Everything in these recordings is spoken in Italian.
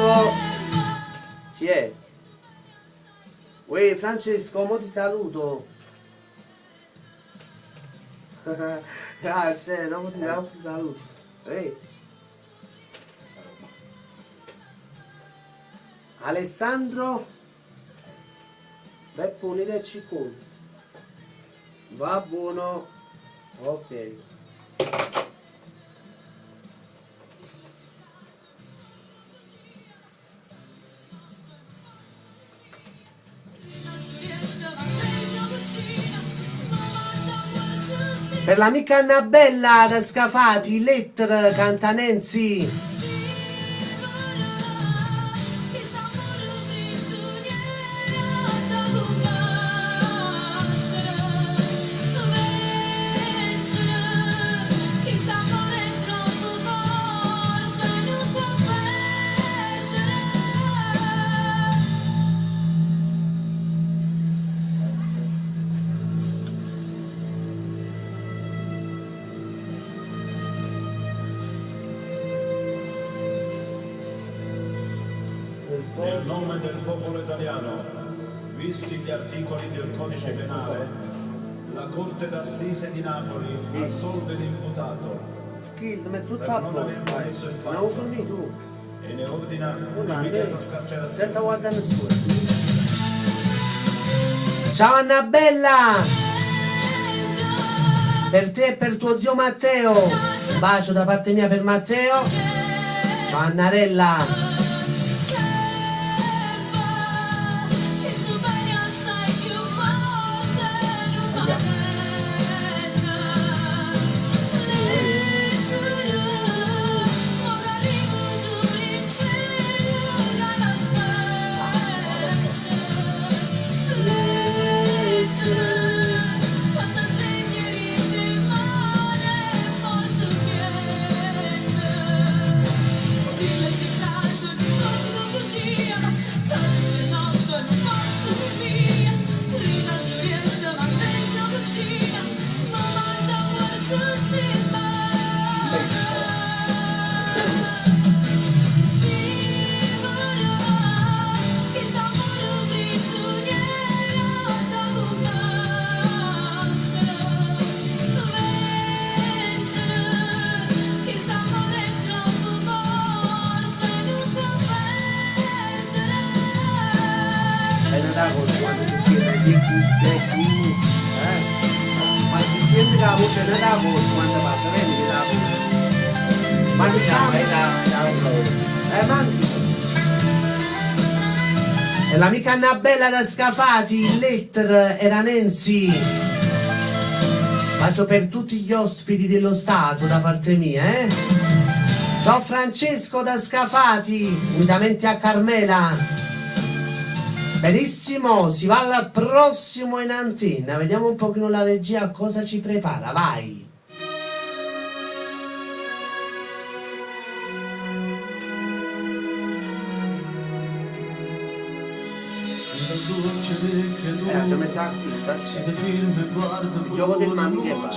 Francesco. Chi è? Uè Francesco, mo ti saluto. Grazie, dopo ti saluto. Alessandro Beppo unire e ciccone. Va buono. Ok. Per l'amica Annabella da Scafati, Letter Cantanensi. Nel nome del popolo italiano, visti gli articoli del codice penale, la Corte d'Assise di Napoli assolve l'imputato per non aver commesso il fatto e ne ordina l'immediata scarcerazione. Ciao Annabella! Per te e per tuo zio Matteo, un bacio da parte mia per Matteo. Ciao Annarella! La voce non è la voce quando passa, vedi la voce. Ma e l'amica Annabella da Scafati, Letter Eranensi. Faccio per tutti gli ospiti dello Stato da parte mia, Ciao Francesco da Scafati, unitamente a Carmela. Benissimo, si va al prossimo in antenna. Vediamo un pochino la regia cosa ci prepara, vai. Ci metto anche stasera. Il gioco del mani che va.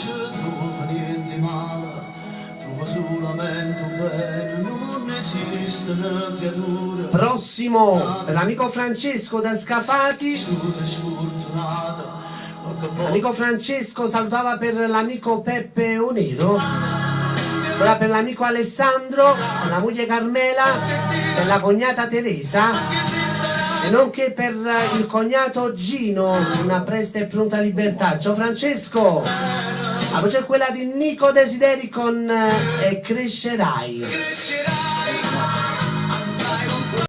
Prossimo l'amico Francesco da Scafati. L'amico Francesco salutava per l'amico Peppe Unito, ora per l'amico Alessandro, la moglie Carmela, per la cognata Teresa e nonché per il cognato Gino, una presta e pronta libertà. Ciao Francesco. La voce è quella di Nico Desideri con E crescerai.